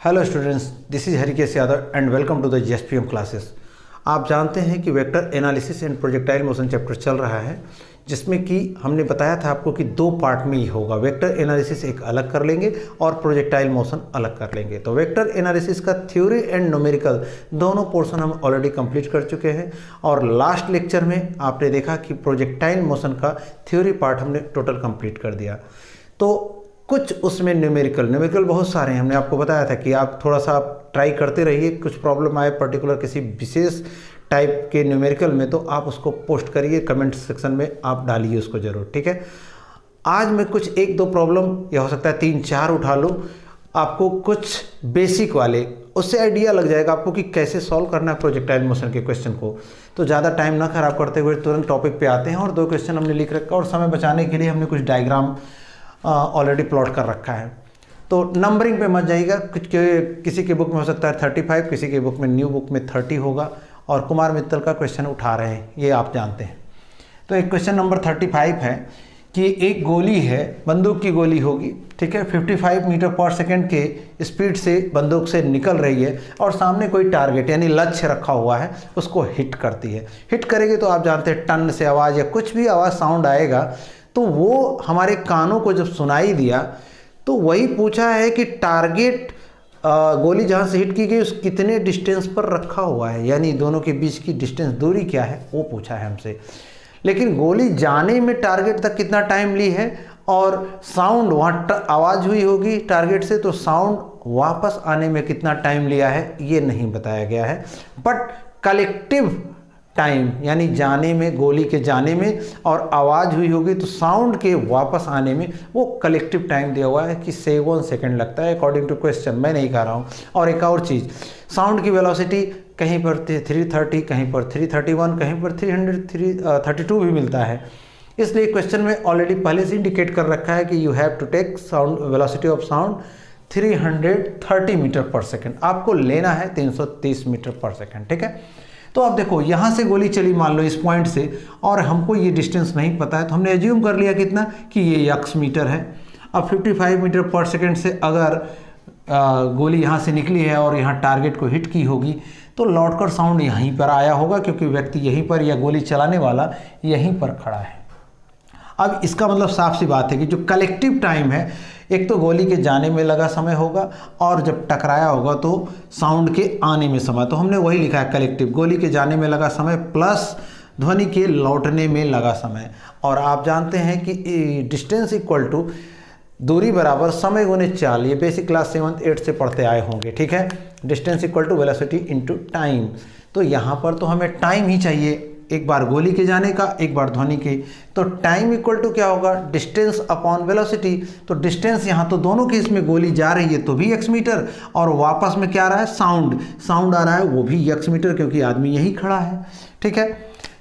Hello students, this is Harikesh Yadav and welcome to the GSPM classes. आप जानते हैं कि vector analysis and projectile motion chapter चल रहा है, जिसमें कि हमने बताया था आपको कि दो पार्ट में ही होगा। वेक्टर एनालिसिस एक अलग कर लेंगे और प्रोजेक्टाइल मोशन अलग कर लेंगे। तो वेक्टर एनालिसिस का थ्योरी एंड न्यूमेरिकल दोनों पोर्शन हम ऑलरेडी कंप्लीट कर चुके हैं और लास्ट लेक्चर में आपने देखा कि प्रोजेक्टाइल मोशन का थ्योरी पार्ट हमने टोटल कंप्लीट कर दिया। तो कुछ उसमें न्यूमेरिकल बहुत सारे हैं। हमने आपको बताया था कि आप थोड़ा सा ट्राई करते रहिए, कुछ प्रॉब्लम आए पर्टिकुलर किसी विशेष टाइप के न्यूमेरिकल में तो आप उसको पोस्ट करिए, कमेंट सेक्शन में आप डालिए उसको ज़रूर, ठीक है। आज मैं कुछ एक दो प्रॉब्लम या हो सकता है 3-4 उठा लूँ, आपको कुछ बेसिक वाले, उससे आइडिया लग जाएगा आपको कि कैसे सॉल्व करना है प्रोजेक्टाइल मोशन के क्वेश्चन को। तो ज़्यादा टाइम ना खराब करते हुए तुरंत टॉपिक पे आते हैं और 2 क्वेश्चन हमने लिख रखा और समय बचाने के लिए हमने कुछ डायग्राम ऑलरेडी प्लॉट कर रखा है। तो नंबरिंग पे मत जाइएगा, कुछ किसी के बुक में हो सकता है 35, किसी के बुक में न्यू बुक में 30 होगा और कुमार मित्तल का क्वेश्चन उठा रहे हैं, ये आप जानते हैं। तो एक क्वेश्चन नंबर 35 है कि एक गोली है, बंदूक की गोली होगी, ठीक है, 55 मीटर पर सेकेंड के स्पीड से बंदूक से निकल रही है और सामने कोई टारगेट यानी लक्ष्य रखा हुआ है, उसको हिट करती है। हिट करेगी तो आप जानते हैं टन से आवाज़ या कुछ भी आवाज़ साउंड आएगा, तो वो हमारे कानों को जब सुनाई दिया तो वही पूछा है कि टारगेट गोली जहाँ से हिट की गई उस कितने डिस्टेंस पर रखा हुआ है, यानी दोनों के बीच की डिस्टेंस दूरी क्या है वो पूछा है हमसे। लेकिन गोली जाने में टारगेट तक कितना टाइम ली है और साउंड वहाँ आवाज़ हुई होगी टारगेट से, तो साउंड वापस आने में कितना टाइम लिया है ये नहीं बताया गया है। बट कलेक्टिव टाइम यानी जाने में, गोली के जाने में और आवाज़ हुई होगी तो साउंड के वापस आने में वो कलेक्टिव टाइम दिया हुआ है कि 7 सेकेंड लगता है अकॉर्डिंग टू क्वेश्चन, मैं नहीं कह रहा हूँ। और एक और चीज़, साउंड की वेलोसिटी कहीं पर 330, कहीं पर 331, कहीं पर 332 भी मिलता है। इसलिए क्वेश्चन में ऑलरेडी पहले से इंडिकेट कर रखा है कि you have to take sound velocity of sound 330 metre पर सेकेंड, आपको लेना है 330 मीटर पर सेकेंड, ठीक है। तो अब देखो यहाँ से गोली चली मान लो इस पॉइंट से और हमको ये डिस्टेंस नहीं पता है, तो हमने एज्यूम कर लिया कितना कि ये x मीटर है। अब 55 मीटर पर सेकेंड से अगर गोली यहाँ से निकली है और यहाँ टारगेट को हिट की होगी तो लौटकर साउंड यहीं पर आया होगा, क्योंकि व्यक्ति यहीं पर या गोली चलाने वाला यहीं पर खड़ा है। अब इसका मतलब साफ सी बात है कि जो कलेक्टिव टाइम है, एक तो गोली के जाने में लगा समय होगा और जब टकराया होगा तो साउंड के आने में समय, तो हमने वही लिखा है कलेक्टिव, गोली के जाने में लगा समय प्लस ध्वनि के लौटने में लगा समय। और आप जानते हैं कि डिस्टेंस इक्वल टू दूरी बराबर समय गुने चाल, ये बेसिक क्लास 7th-8th से पढ़ते आए होंगे, ठीक है। Distance equal to velocity into time, तो यहाँ पर तो हमें टाइम ही चाहिए, एक बार गोली के जाने का, एक बार ध्वनि के। तो टाइम इक्वल टू क्या होगा, डिस्टेंस अपॉन वेलोसिटी। तो डिस्टेंस यहाँ तो दोनों केस में गोली जा रही है तो भी x मीटर और वापस में क्या आ रहा है, साउंड आ रहा है वो भी x मीटर, क्योंकि आदमी यहीं खड़ा है, ठीक है।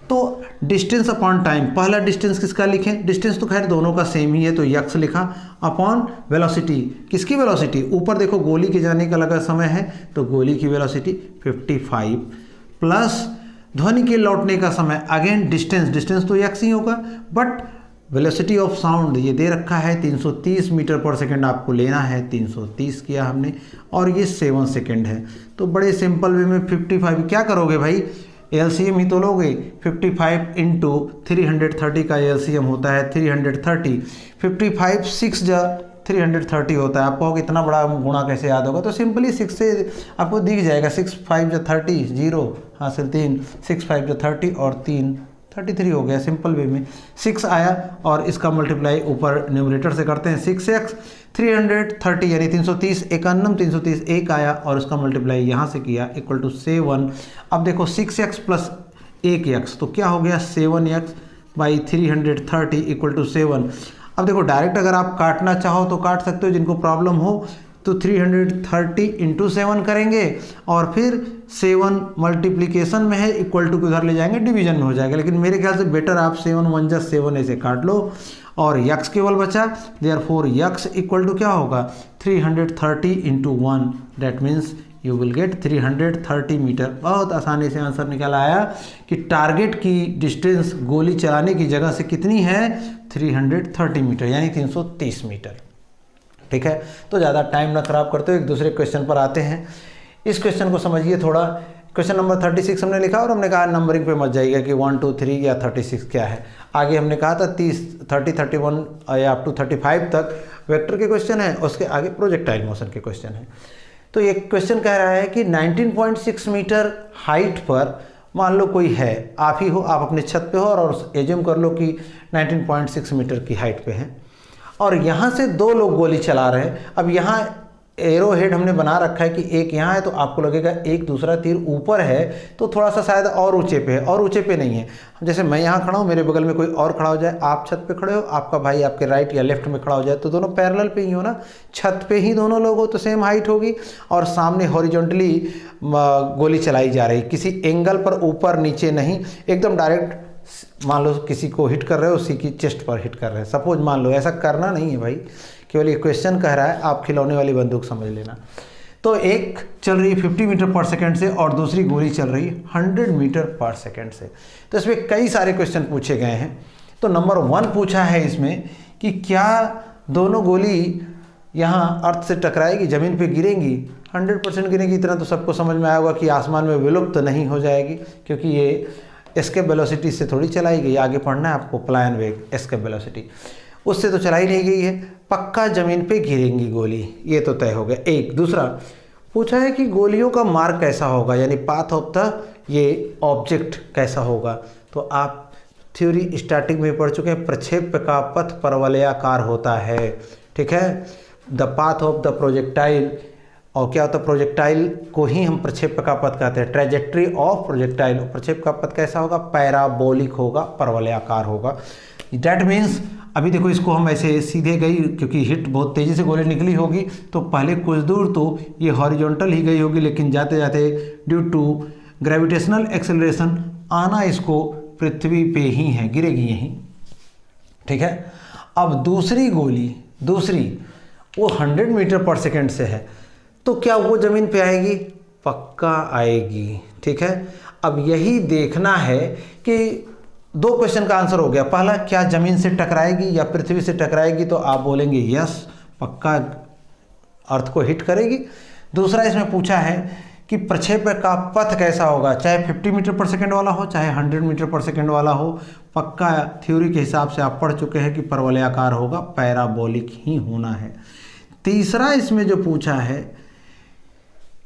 तो डिस्टेंस अपॉन टाइम, पहला डिस्टेंस किसका लिखें, डिस्टेंस तो खैर दोनों का सेम ही है तो x लिखा, अपॉन वेलोसिटी, किसकी वेलोसिटी, ऊपर देखो गोली के जाने का लगा समय है तो गोली की वेलोसिटी 55 प्लस ध्वनि के लौटने का समय, अगेन डिस्टेंस तो x ही होगा, बट वेलोसिटी ऑफ साउंड ये दे रखा है 330 मीटर पर सेकेंड, आपको लेना है 330 किया हमने और ये 7 सेकेंड है। तो बड़े सिंपल वे में 55 क्या करोगे भाई, एलसीएम ही तो लोगे, 55 इंटू 330 का एलसीएम होता है 330, 55 6 जा 330 होता है। आप कहोगे इतना बड़ा गुणा कैसे याद होगा, तो सिंपली 6 से आपको दिख जाएगा, 6 5 जा 30, 0 हासिल 3, 6 5 जा 30 और 3 33 हो गया। सिंपल वे में 6 आया और इसका मल्टीप्लाई ऊपर न्यूमरेटर से करते हैं, 6x 330 यानी 330, 330 1 आया और उसका मल्टीप्लाई यहाँ से किया इक्वल टू 7। अब देखो 6x प्लस 1x तो क्या हो गया, 7x बाई 330 इक्वल टू 7। अब देखो डायरेक्ट अगर आप काटना चाहो तो काट सकते हो, जिनको प्रॉब्लम हो तो 330 इंटू 7 करेंगे और फिर 7 मल्टीप्लिकेशन में है, इक्वल टू को उधर ले जाएंगे, डिवीजन में हो जाएगा। लेकिन मेरे ख्याल से बेटर आप 7 1 जा 7 ऐसे काट लो और यक्स केवल बचा, देयरफॉर यक्स इक्वल टू क्या होगा, 330 into 1, that means you will get 330 metre. बहुत आसानी से आंसर निकल आया कि टारगेट की डिस्टेंस गोली चलाने की जगह से कितनी है, 330 मीटर यानी 330 मीटर। ठीक है, तो ज़्यादा टाइम ना खराब करते हुए एक दूसरे क्वेश्चन पर आते हैं। इस क्वेश्चन को समझिए थोड़ा। क्वेश्चन नंबर 36 हमने लिखा और हमने कहा नंबरिंग पे मत जाइएगा कि 1 2 3 या 36 क्या है। आगे हमने कहा था 30 30 31 या अप टू 35 तक वेक्टर के क्वेश्चन है, उसके आगे प्रोजेक्टाइल मोशन के क्वेश्चन है। तो ये क्वेश्चन कह रहा है कि 19.6 मीटर हाइट पर मान लो कोई है, आप ही हो, आप अपने छत पे हो और एज्यूम कर लो कि 19.6 मीटर की हाइट पे हैं और यहाँ से दो लोग गोली चला रहे हैं। अब यहाँ एरो हेड हमने बना रखा है कि एक यहाँ है तो आपको लगेगा एक दूसरा तीर ऊपर है तो थोड़ा सा शायद और ऊंचे पे है, और ऊंचे पे नहीं है। जैसे मैं यहाँ खड़ा हूँ, मेरे बगल में कोई और खड़ा हो जाए, आप छत पे खड़े हो, आपका भाई आपके राइट या लेफ्ट में खड़ा हो जाए तो दोनों पैरेलल पे ही हो ना, छत पे ही दोनों लोग हो तो सेम हाइट होगी और सामने हॉरिजॉन्टली गोली चलाई जा रही, किसी एंगल पर ऊपर नीचे नहीं, एकदम डायरेक्ट। मान लो किसी को हिट कर रहे हो, उसी की चेस्ट पर हिट कर रहे हैं, सपोज मान लो, ऐसा करना नहीं है भाई, केवल ये क्वेश्चन कह रहा है, आप खिलौने वाली बंदूक समझ लेना। तो एक चल रही है 50 मीटर पर सेकंड से और दूसरी गोली चल रही है 100 मीटर पर सेकंड से। तो इसमें कई सारे क्वेश्चन पूछे गए हैं। तो नंबर 1 पूछा है इसमें कि क्या दोनों गोली यहाँ अर्थ से टकराएगी, ज़मीन पे गिरेंगी, 100% गिरेंगी। इतना तो सबको समझ में आया होगा कि आसमान में विलुप्त नहीं हो जाएगी, क्योंकि ये एस्केप वेलोसिटी से थोड़ी चलाई गई। आगे पढ़ना है आपको, पलायन वेग, एस्केप वेलोसिटी, उससे तो चलाई नहीं गई है। पक्का ज़मीन पे गिरेंगी गोली, ये तो तय हो गया। एक दूसरा पूछा है कि गोलियों का मार्ग कैसा होगा, यानी पाथ ऑफ द ये ऑब्जेक्ट कैसा होगा। तो आप थ्योरी स्टार्टिंग में पढ़ चुके हैं, प्रक्षेप का पथ परवलयाकार होता है। ठीक है, the path of the projectile, और क्या होता है, प्रोजेक्टाइल को ही हम प्रक्षेप का पथ कहते हैं। ट्रेजेक्ट्री ऑफ प्रोजेक्टाइल, प्रक्षेप का पथ कैसा होगा, पैराबोलिक होगा, परवलयाकार होगा। डैट मीन्स अभी देखो इसको हम ऐसे सीधे गई, क्योंकि हिट बहुत तेज़ी से गोली निकली होगी तो पहले कुछ दूर तो ये हॉरिजॉन्टल ही गई होगी, लेकिन जाते जाते ड्यू टू ग्रेविटेशनल एक्सेलरेशन आना इसको पृथ्वी पे ही है, गिरेगी यहीं। ठीक है, अब दूसरी गोली, दूसरी वो 100 मीटर पर सेकेंड से है, तो क्या वो ज़मीन पे आएगी, पक्का आएगी। ठीक है, अब यही देखना है कि दो क्वेश्चन का आंसर हो गया। पहला, क्या ज़मीन से टकराएगी या पृथ्वी से टकराएगी, तो आप बोलेंगे यस, पक्का अर्थ को हिट करेगी। दूसरा इसमें पूछा है कि प्रक्षेप का पथ कैसा होगा, चाहे 50 मीटर पर सेकेंड वाला हो, चाहे 100 मीटर पर सेकेंड वाला हो, पक्का थ्योरी के हिसाब से आप पढ़ चुके हैं कि परवलयाकार होगा, पैराबोलिक ही होना है। तीसरा इसमें जो पूछा है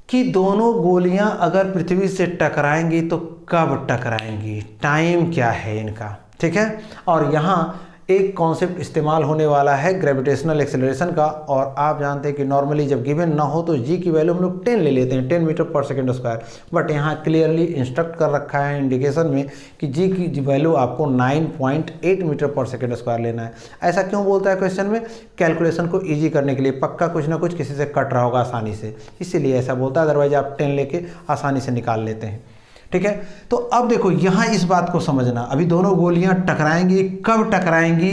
कि दोनों गोलियां अगर पृथ्वी से टकराएंगी तो कब टकराएंगी, टाइम क्या है इनका। ठीक है, और यहाँ एक कॉन्सेप्ट इस्तेमाल होने वाला है ग्रेविटेशनल एक्सेलरेशन का, और आप जानते हैं कि नॉर्मली जब गिवन ना हो तो जी की वैल्यू हम लोग 10 ले लेते हैं, 10 मीटर पर सेकेंड स्क्वायर। बट यहाँ क्लियरली इंस्ट्रक्ट कर रखा है इंडिकेशन में कि जी की वैल्यू आपको 9.8 मीटर पर सेकेंड स्क्वायर लेना है। ऐसा क्यों बोलता है क्वेश्चन में, कैलकुलेशन को ईजी करने के लिए, पक्का कुछ ना कुछ किसी से कट रहा होगा आसानी से, इसीलिए ऐसा बोलता है, अदरवाइज आप 10 लेके आसानी से निकाल लेते हैं। ठीक है, तो अब देखो यहाँ इस बात को समझना, अभी दोनों गोलियां टकराएंगी, कब टकराएंगी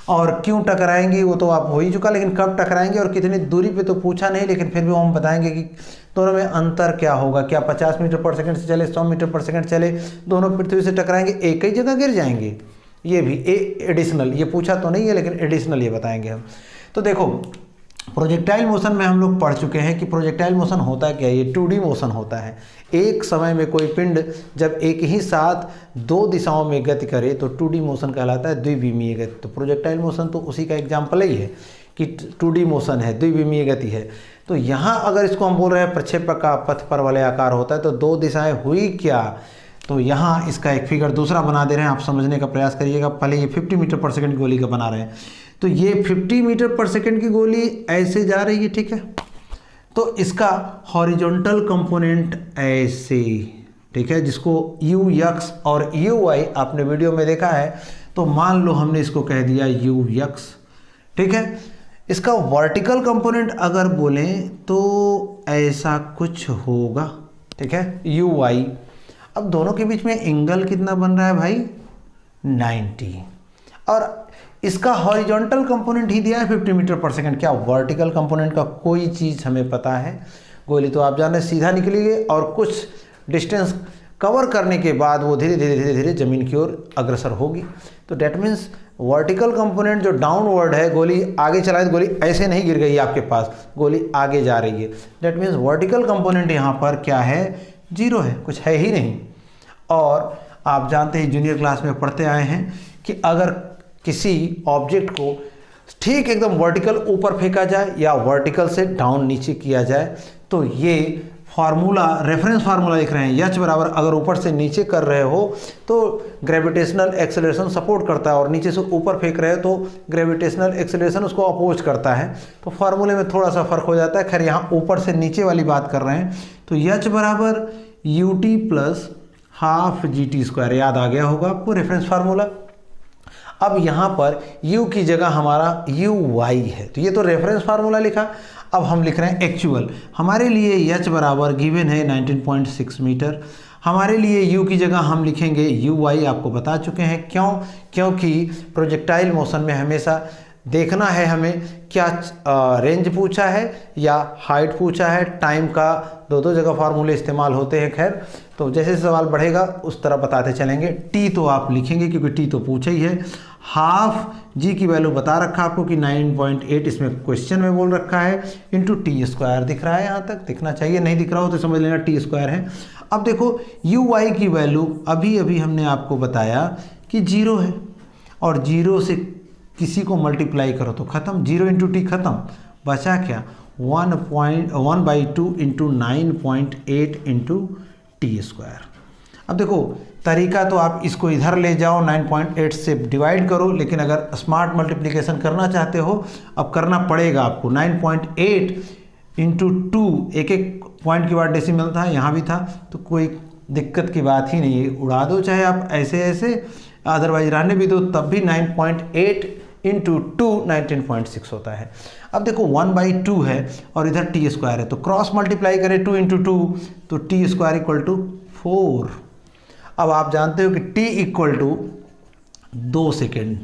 और क्यों टकराएंगी वो तो आप हो ही चुका, लेकिन कब टकराएंगी और कितनी दूरी पे तो पूछा नहीं, लेकिन फिर भी हम बताएंगे कि दोनों में अंतर क्या होगा। क्या 50 मीटर पर सेकंड से चले, 100 मीटर पर सेकंड चले, दोनों पृथ्वी से टकराएंगे, एक ही जगह गिर जाएंगे। ये भी एडिशनल, ये पूछा तो नहीं है लेकिन एडिशनल ये बताएंगे हम। तो देखो प्रोजेक्टाइल मोशन में हम लोग पढ़ चुके हैं कि प्रोजेक्टाइल मोशन होता है क्या, ये 2D मोशन होता है। एक समय में कोई पिंड जब एक ही साथ दो दिशाओं में गति करे तो 2D मोशन कहलाता है, द्विविमीय गति। तो प्रोजेक्टाइल मोशन तो उसी का एग्जाम्पल ही है कि 2D मोशन है, द्विविमीय गति है। तो यहाँ अगर इसको हम बोल रहे हैं प्रक्षेप का पथ परवलयाकार होता है, तो दो दिशाएं हुई क्या, तो यहाँ इसका एक फिगर दूसरा बना दे रहे हैं, आप समझने का प्रयास करिएगा। पहले ये 50 मीटर पर सेकेंड गोली का बना रहे हैं, तो ये 50 मीटर पर सेकेंड की गोली ऐसे जा रही है। ठीक है, तो इसका हॉरिजॉन्टल कंपोनेंट ऐसे, ठीक है, जिसको यू एक्स और यू वाई आपने वीडियो में देखा है, तो मान लो हमने इसको कह दिया यू एक्स। ठीक है, इसका वर्टिकल कंपोनेंट अगर बोलें तो ऐसा कुछ होगा। ठीक है, यू वाई। अब दोनों के बीच में एंगल कितना बन रहा है भाई, 90, और इसका हॉरिजॉन्टल कंपोनेंट ही दिया है 50 मीटर पर सेकंड। क्या वर्टिकल कंपोनेंट का कोई चीज़ हमें पता है, गोली तो आप जान रहे सीधा निकलेगी और कुछ डिस्टेंस कवर करने के बाद वो धीरे धीरे धीरे धीरे ज़मीन की ओर अग्रसर होगी। तो डैट मीन्स वर्टिकल कंपोनेंट जो डाउनवर्ड है, गोली आगे चलाए तो गोली ऐसे नहीं गिर गई आपके पास, गोली आगे जा रही है। दैट मीन्स वर्टिकल कंपोनेंट यहाँ पर क्या है, 0 है, कुछ है ही नहीं। और आप जानते हैं जूनियर क्लास में पढ़ते आए हैं कि अगर किसी ऑब्जेक्ट को ठीक एकदम वर्टिकल ऊपर फेंका जाए या वर्टिकल से डाउन नीचे किया जाए तो ये फार्मूला, रेफरेंस फार्मूला लिख रहे हैं, एच बराबर, अगर ऊपर से नीचे कर रहे हो तो ग्रेविटेशनल एक्सेलरेशन सपोर्ट करता है और नीचे से ऊपर फेंक रहे हो तो ग्रेविटेशनल एक्सेलरेशन उसको अपोज करता है। तो फार्मूले में थोड़ा सा फर्क हो जाता है। खैर यहाँ ऊपर से नीचे वाली बात कर रहे हैं तो एच बराबर U T plus half G T square, याद आ गया होगा आपको रेफरेंस फार्मूला। अब यहाँ पर u की जगह हमारा यू वाई है, तो ये तो रेफरेंस फार्मूला लिखा। अब हम लिख रहे हैं एक्चुअल। हमारे लिए h बराबर गिवन है 19.6 मीटर। हमारे लिए u की जगह हम लिखेंगे यू वाई, आपको बता चुके हैं क्यों, क्योंकि प्रोजेक्टाइल मोशन में हमेशा देखना है हमें क्या रेंज पूछा है या हाइट पूछा है। टाइम का दो जगह फार्मूले इस्तेमाल होते हैं। खैर तो जैसे सवाल बढ़ेगा उस तरह बताते चलेंगे। टी तो आप लिखेंगे क्योंकि टी तो पूछा ही है। हाफ जी की वैल्यू बता रखा आपको कि 9.8, इसमें क्वेश्चन में बोल रखा है, इंटू टी स्क्वायर दिख रहा है, यहाँ तक दिखना चाहिए, नहीं दिख रहा हो तो समझ लेना टी स्क्वायर है। अब देखो यू वाई की वैल्यू अभी अभी हमने आपको बताया कि 0 है और 0 से किसी को मल्टीप्लाई करो तो ख़त्म, 0 इंटू टी ख़त्म, बचा क्या 1/2 इंटू 9.8 इंटू टी स्क्वायर। अब देखो तरीका तो आप इसको इधर ले जाओ 9.8 से डिवाइड करो, लेकिन अगर स्मार्ट मल्टीप्लिकेशन करना चाहते हो अब करना पड़ेगा आपको। 9.8 इंटू 2, एक एक पॉइंट के बाद डेसिमल था, यहाँ भी था, तो कोई दिक्कत की बात ही नहीं है, उड़ा दो चाहे आप ऐसे ऐसे, अदरवाइज रहने भी दो, तब भी 9.8 इंटू 2 19.6 होता है। अब देखो 1/2 है और इधर टी स्क्वायर है, तो क्रॉस मल्टीप्लाई करें 2 इंटू 2 तो टी स्क्वायर इक्वल टू 4। अब आप जानते हो कि t equal to 2 second,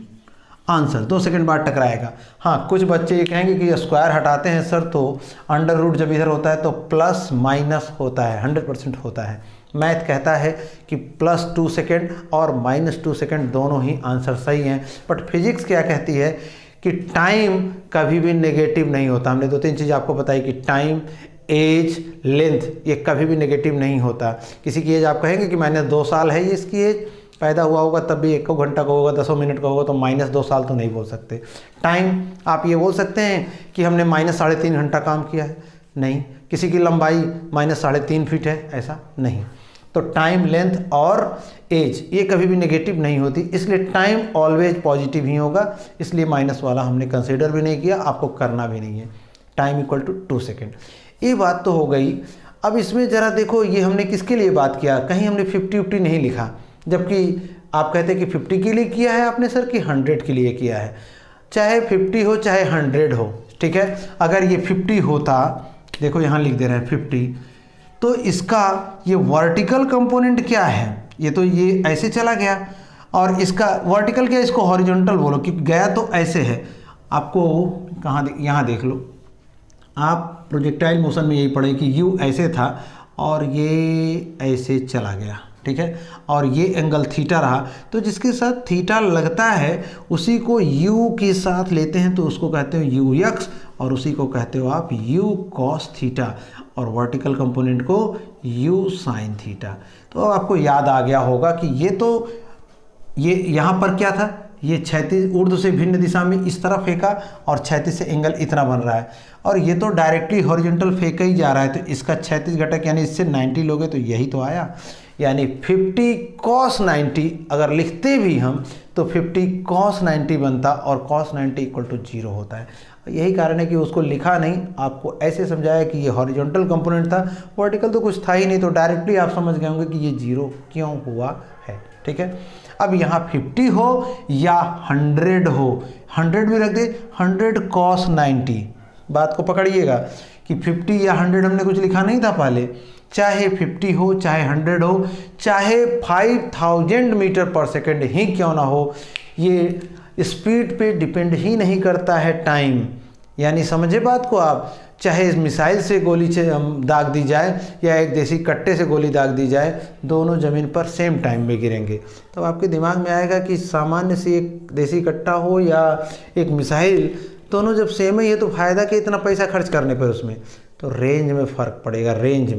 answer 2 second बाद टकराएगा। हाँ, कुछ बच्चे ये कहेंगे कि स्क्वायर हटाते हैं सर तो अंडर रूट जब इधर होता है तो प्लस माइनस होता है, 100% होता है। मैथ कहता है कि +2 सेकेंड और -2 सेकेंड दोनों ही आंसर सही हैं। बट फिजिक्स क्या कहती है कि टाइम कभी भी नेगेटिव नहीं होता। हमने 2-3 चीज़ आपको बताई कि टाइम, एज, लेंथ, ये कभी भी नेगेटिव नहीं होता। किसी की एज आप कहेंगे कि -2 साल है ये इसकी एज, पैदा हुआ होगा तब भी 1 घंटा का होगा, 10 मिनट का होगा, तो -2 साल तो नहीं बोल सकते। टाइम आप ये बोल सकते हैं कि हमने -3.5 घंटा काम किया है, नहीं। किसी की लंबाई -3.5 फीट है, ऐसा नहीं। तो टाइम, लेंथ और एज ये कभी भी नेगेटिव नहीं होती, इसलिए टाइम ऑलवेज पॉजिटिव ही होगा, इसलिए माइनस वाला हमने कंसीडर भी नहीं किया, आपको करना भी नहीं है। टाइम इक्वल टू 2 सेकेंड, ये बात तो हो गई। अब इसमें ज़रा देखो ये हमने किसके लिए बात किया, कहीं हमने 50-50 नहीं लिखा, जबकि आप कहते हैं कि 50 के लिए किया है आपने सर कि 100 के लिए किया है। चाहे 50 हो चाहे 100 हो, ठीक है। अगर ये 50 होता, देखो यहाँ लिख दे रहे हैं 50, तो इसका ये वर्टिकल कंपोनेंट क्या है, ये तो ये ऐसे चला गया, और इसका वर्टिकल क्या, इसको हॉरिजॉन्टल बोलो क्योंकि गया तो ऐसे है। आपको कहाँ यहाँ देख लो, आप प्रोजेक्टाइल मोशन में यही पढ़े कि u ऐसे था और ये ऐसे चला गया, ठीक है, और ये एंगल थीटा रहा, तो जिसके साथ थीटा लगता है उसी को u के साथ लेते हैं तो उसको कहते हो ux, और उसी को कहते हो आप u cos थीटा, और वर्टिकल कंपोनेंट को u sin थीटा। तो आपको याद आ गया होगा कि ये तो ये यहाँ पर क्या था, ये क्षैतिज ऊर्ध्व से भिन्न दिशा में इस तरह फेंका और क्षैतिज से एंगल इतना बन रहा है, और ये तो डायरेक्टली हॉरिजॉन्टल फेंका ही जा रहा है, तो इसका क्षैतिज घटक यानी इससे 90 लोगे तो यही तो आया, यानी 50 cos 90। अगर लिखते भी हम तो 50 cos 90 बनता और cos 90 इक्वल टू 0 होता है। यही कारण है कि उसको लिखा नहीं, आपको ऐसे समझाया कि ये हॉरिजॉन्टल कंपोनेंट था, वर्टिकल तो कुछ था ही नहीं, तो डायरेक्टली आप समझ गए होंगे कि ये 0 क्यों हुआ है, ठीक है। अब यहाँ 50 हो या 100 हो, 100 भी रख दे, 100 cos 90, बात को पकड़िएगा कि 50 या 100 हमने कुछ लिखा नहीं था पहले, चाहे 50 हो चाहे 100 हो, चाहे 5000 मीटर पर सेकेंड ही क्यों ना हो, ये स्पीड पे डिपेंड ही नहीं करता है टाइम, यानी समझे बात को आप, चाहे मिसाइल से गोली दाग दी जाए या एक देसी कट्टे से गोली दाग दी जाए, दोनों ज़मीन पर सेम टाइम में गिरेंगे। तो आपके दिमाग में आएगा कि सामान्य सी एक देसी कट्टा हो या एक मिसाइल, दोनों जब सेम ही है तो फ़ायदा कि इतना पैसा खर्च करने पर उसमें। तो रेंज में फ़र्क पड़ेगा। रेंज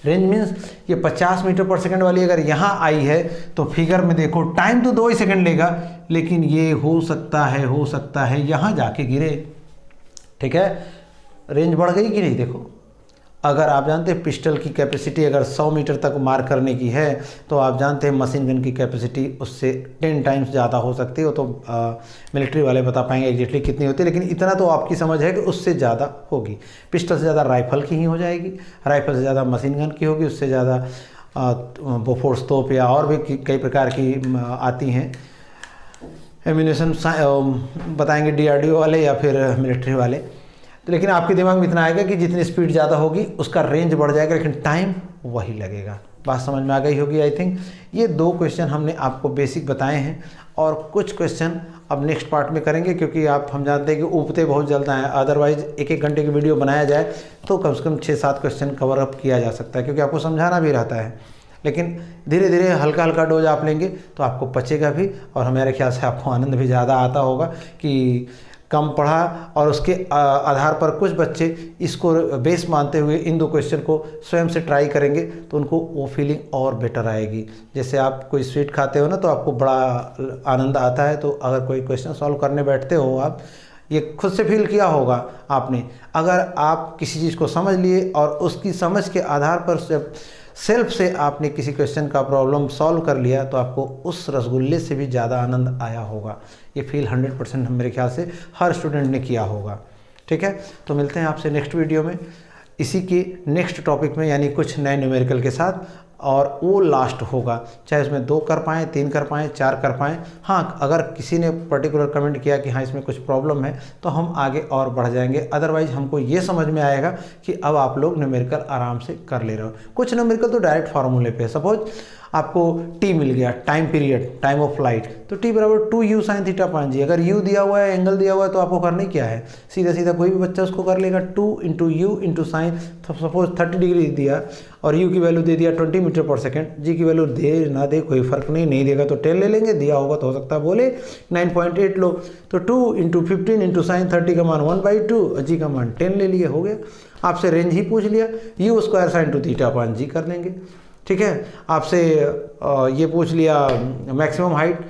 मीन्स ये 50 मीटर पर सेकंड वाली अगर यहाँ आई है तो फिगर में देखो टाइम तो 2 ही सेकंड लेगा, लेकिन ये हो सकता है यहाँ जाके गिरे। ठीक है, रेंज बढ़ गई कि नहीं। देखो, अगर आप जानते हैं पिस्टल की कैपेसिटी अगर 100 मीटर तक मार करने की है, तो आप जानते हैं मशीन गन की कैपेसिटी उससे 10 टाइम्स ज़्यादा हो सकती है। वो तो मिलिट्री वाले बता पाएंगे एग्जैक्टली कितनी होती है, लेकिन इतना तो आपकी समझ है कि उससे ज़्यादा होगी। पिस्टल से ज़्यादा राइफल की ही हो जाएगी, राइफल से ज़्यादा मशीन गन की होगी, उससे ज़्यादा बोफोर्स तोप या और भी कई प्रकार की आती हैं एम्यूनेशन बताएंगे DRDO वाले या फिर मिलिट्री वाले। तो लेकिन आपके दिमाग में इतना आएगा कि जितनी स्पीड ज़्यादा होगी उसका रेंज बढ़ जाएगा, लेकिन टाइम वही लगेगा। बात समझ में आ गई होगी आई थिंक। ये 2 क्वेश्चन हमने आपको बेसिक बताए हैं और कुछ क्वेश्चन अब नेक्स्ट पार्ट में करेंगे, क्योंकि हम जानते हैं कि ऊबते बहुत जल्द आए। अदरवाइज 1-1 घंटे की वीडियो बनाया जाए तो कम से कम 6-7 क्वेश्चन कवर अप किया जा सकता है, क्योंकि आपको समझाना भी रहता है। लेकिन धीरे धीरे हल्का डोज आप लेंगे तो आपको पचेगा भी, और मेरे ख्याल से आपको आनंद भी ज़्यादा आता होगा कि कम पढ़ा और उसके आधार पर कुछ बच्चे इसको बेस मानते हुए इन 2 क्वेश्चन को स्वयं से ट्राई करेंगे तो उनको वो फीलिंग और बेटर आएगी। जैसे आप कोई स्वीट खाते हो ना तो आपको बड़ा आनंद आता है, तो अगर कोई क्वेश्चन सॉल्व करने बैठते हो आप, ये खुद से फील किया होगा आपने। अगर आप किसी चीज़ को समझ लिए और उसकी समझ के आधार पर सेल्फ से आपने किसी क्वेश्चन का प्रॉब्लम सॉल्व कर लिया तो आपको उस रसगुल्ले से भी ज़्यादा आनंद आया होगा। ये फील 100% मेरे ख्याल से हर स्टूडेंट ने किया होगा। ठीक है, तो मिलते हैं आपसे नेक्स्ट वीडियो में इसी के नेक्स्ट टॉपिक में, यानी कुछ नए न्यूमेरिकल के साथ, और वो लास्ट होगा। चाहे उसमें 2 कर पाएँ, 3 कर पाएँ, 4 कर पाएँ। हाँ, अगर किसी ने पर्टिकुलर कमेंट किया कि हाँ इसमें कुछ प्रॉब्लम है तो हम आगे और बढ़ जाएंगे। अदरवाइज हमको ये समझ में आएगा कि अब आप लोग न्यूमेरिकल आराम से कर ले रहे हो। कुछ न्यूमेरिकल तो डायरेक्ट फार्मूले पे, सपोज आपको t मिल गया, time period, time of flight, तो t बराबर 2u sin थीटा 5g। अगर u दिया हुआ है, एंगल दिया हुआ है, तो आपको करना क्या है, सीधा कोई भी बच्चा उसको कर लेगा। 2 × u × साइन, सपोज 30 डिग्री दिया और u की वैल्यू दे दिया 20 मीटर पर सेकेंड, g की वैल्यू दे ना दे कोई फर्क नहीं देगा तो 10 ले लेंगे, दिया होगा तो हो सकता है बोले 9.8 लो, तो 2 × 15 × साइन 30 का मान 1/2, g का मान 10 ले लिए, हो गया। आपसे रेंज ही पूछ लिया, u square sine 2 theta 5g कर लेंगे। ठीक है, आपसे ये पूछ लिया मैक्सिमम हाइट,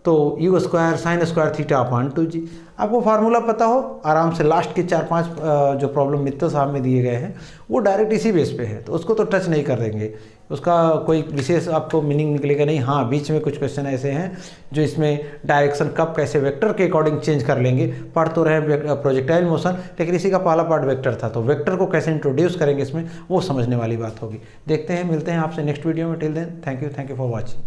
तो u square sine square theta upon 2g। आपको फार्मूला पता हो, आराम से लास्ट के 4-5 जो प्रॉब्लम मित्तल साहब में दिए गए हैं वो डायरेक्ट इसी बेस पे है, तो उसको तो टच नहीं कर देंगे, उसका कोई विशेष आपको मीनिंग निकलेगा नहीं। हाँ, बीच में कुछ क्वेश्चन ऐसे हैं जो इसमें डायरेक्शन कब कैसे वेक्टर के अकॉर्डिंग चेंज कर लेंगे। पढ़ तो रहे प्रोजेक्टाइल मोशन, लेकिन इसी का पहला पार्ट वेक्टर था, तो वेक्टर को कैसे इंट्रोड्यूस करेंगे इसमें, वो समझने वाली बात होगी। देखते हैं, मिलते हैं आपसे नेक्स्ट वीडियो में। Till then thank you for watching.